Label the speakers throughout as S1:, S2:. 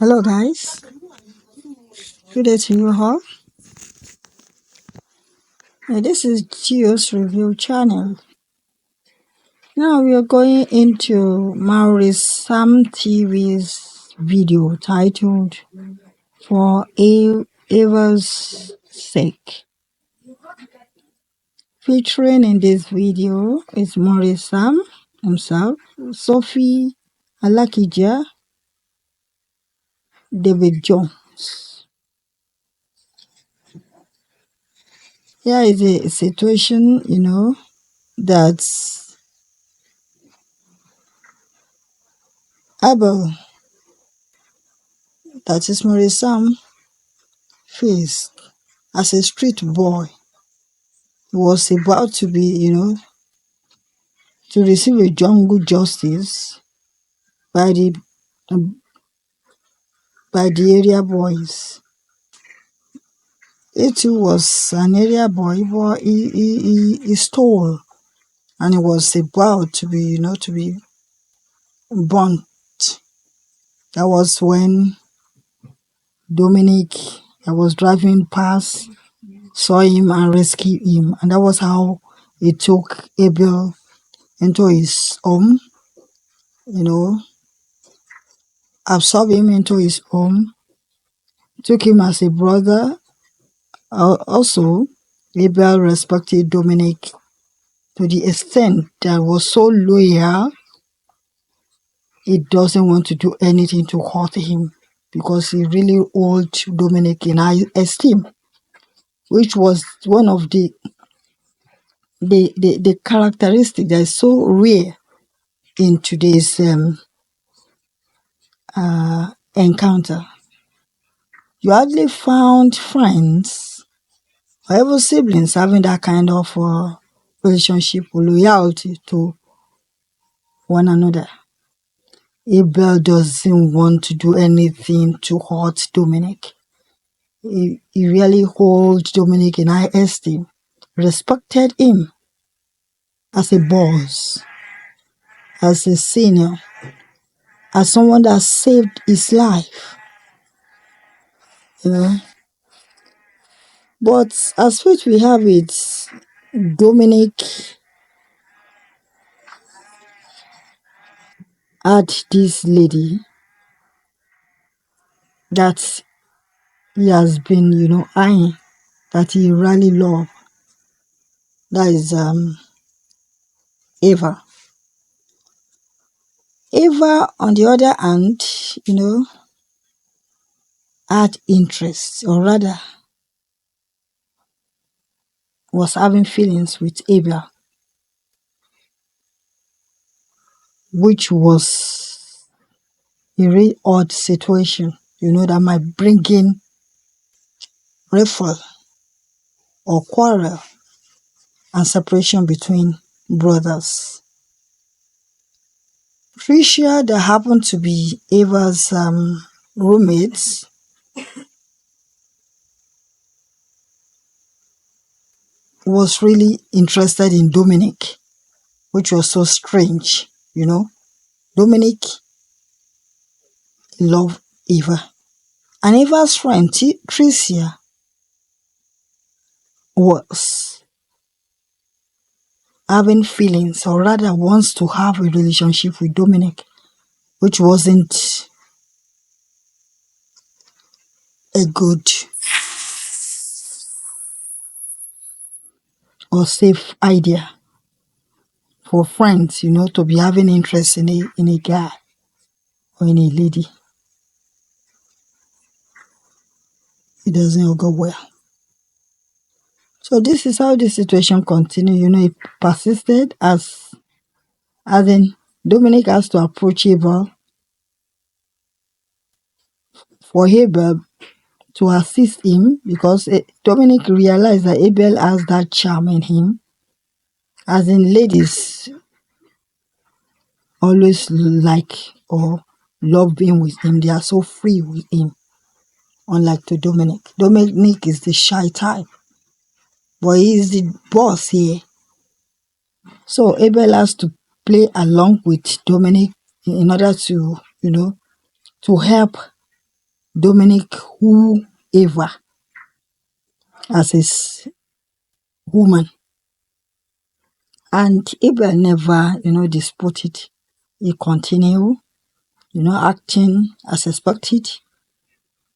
S1: Hello guys, good day to you all. This is Gio's review channel. Now we are going into Maurice Sam TV's video titled For Eva's Sake. Featuring in this video is Maurice Sam himself, Sophie Alakija, David Jones. Here is a situation, that's Abel, that is Maurice Sam, faced as a street boy. He was about to be, to receive a jungle justice by the area boys. He too was an area boy, but he stole, and he was about to be, to be burnt. That was when Dominic, that was driving past, saw him and rescued him, and that was how he took Abel into his home, absorbed him into his home, took him as a brother. Also, Abel respected Dominic to the extent that was so loyal, he doesn't want to do anything to hurt him because he really holds Dominic in high esteem, which was one of the characteristic that is so rare in today's encounter. You hardly found friends or even siblings having that kind of relationship or loyalty to one another. Abel doesn't want to do anything to hurt Dominic. He really holds Dominic in high esteem, respected him as a boss, as a senior, as someone that saved his life. But as fate we have it, Dominic had this lady that he has been, eyeing, that he really loved. That is Eva. Eva, on the other hand, had interest, or rather, was having feelings with Abel, which was a really odd situation, that might bring in riffle or quarrel and separation between brothers. Tricia, that happened to be Eva's roommate, was really interested in Dominic, which was so strange, Dominic loved Eva. And Eva's friend, Tricia, was having feelings, or rather wants to have a relationship with Dominic, which wasn't a good or safe idea for friends, to be having interest in a guy or in a lady. It doesn't go well. So this is how the situation continued. It persisted as in Dominic has to approach Abel for Abel to assist him, because Dominic realized that Abel has that charm in him. As in, ladies always like or love being with him. They are so free with him, unlike to Dominic. Dominic is the shy type, but he is the boss here. So Abel has to play along with Dominic in order to, to help Dominic who Eva as his woman. And Abel never, disputed. He continued, acting as expected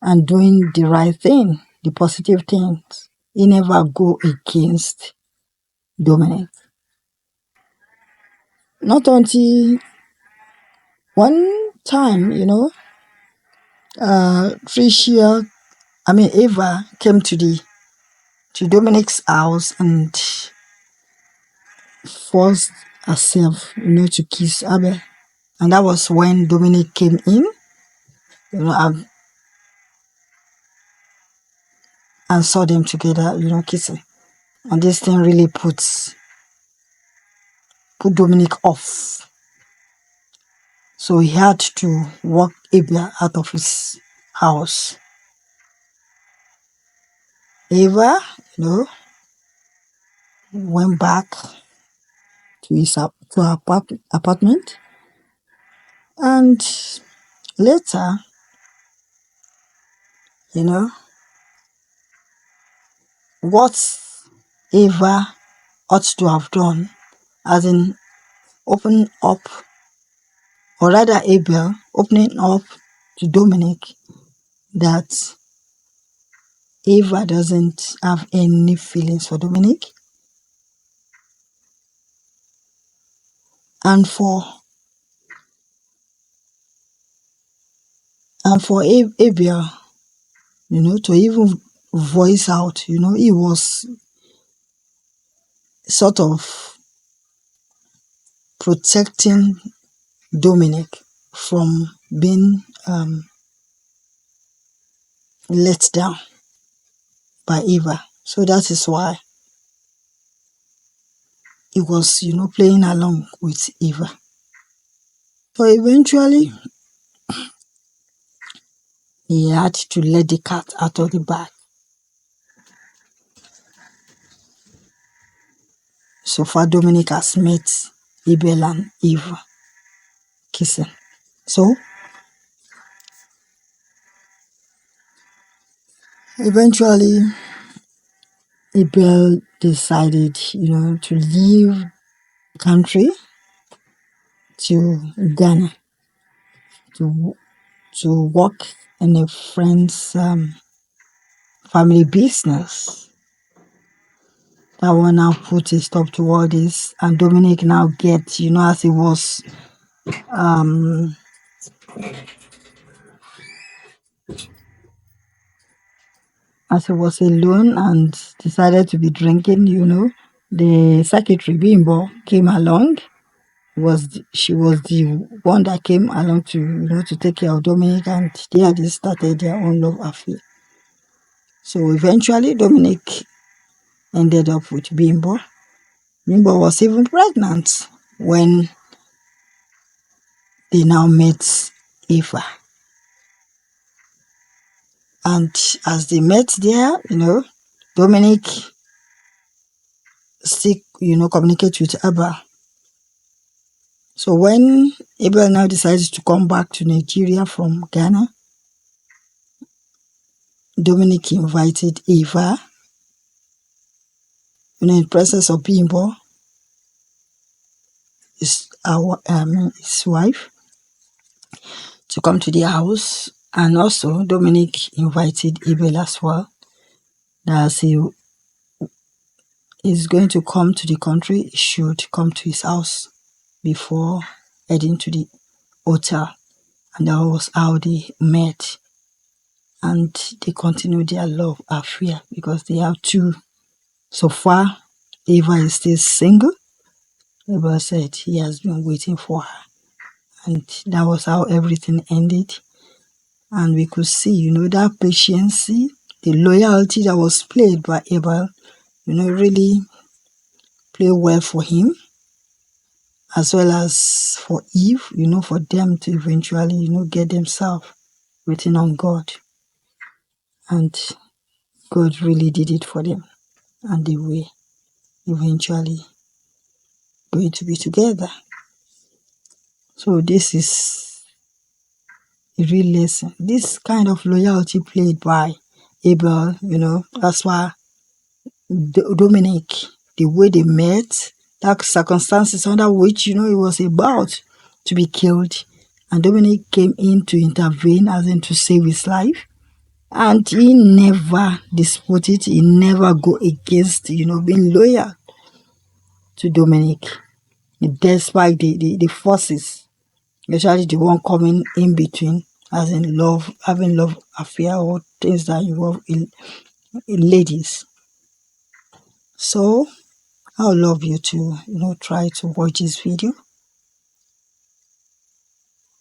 S1: and doing the right thing, the positive things. He never go against Dominic. Not until one time, Eva came to Dominic's house and forced herself, to kiss Abel. And that was when Dominic came in, and saw them together, kissing. And this thing really put Dominic off. So he had to walk Abel out of his house. Eva, went back to her apartment, and later, what Eva ought to have done, as in open up, or rather Abel opening up to Dominic that Eva doesn't have any feelings for Dominic, and for Abel, to even voice out, he was sort of protecting Dominic from being let down by Eva. So that is why he was, playing along with Eva. So eventually, he had to let the cat out of the bag. So far, Dominic has met Abel and Eve kissing. So eventually, Abel decided, to leave the country to Ghana to work in a friend's family business. That one now put a stop to all this, and Dominic now gets, as he was alone and decided to be drinking, the secretary Bimbo came along. She was the one that came along to take care of Dominic, and they had started their own love affair. So eventually Dominic ended up with Bimbo. Bimbo was even pregnant when they now met Eva. And as they met there, Dominic still, communicate with Abel. So when Abel now decided to come back to Nigeria from Ghana, Dominic invited Eva, in the presence of Bimbo, his wife, to come to their house. And also Dominic invited Abel as well, that as he is going to come to the country, he should come to his house before heading to the hotel. And that was how they met. And they continued their love affair because they have two. So far, Eva is still single. Abel said he has been waiting for her. And that was how everything ended. And we could see, that patience, the loyalty that was played by Abel, really played well for him, as well as for Eve, for them to eventually, get themselves waiting on God. And God really did it for them. And they were eventually going to be together. So this is a real lesson. This kind of loyalty played by Abel, that's why Dominic, the way they met, that circumstances under which, he was about to be killed. And Dominic came in to intervene, as in to save his life. And he never disputed, he never go against, being loyal to Dominic, despite the forces, especially the one coming in between, as in love, having love affair or things that involve in ladies. So I would love you to, try to watch this video.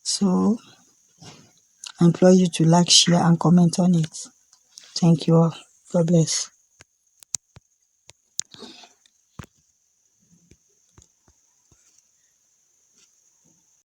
S1: So I implore you to like, share, and comment on it. Thank you all. God bless.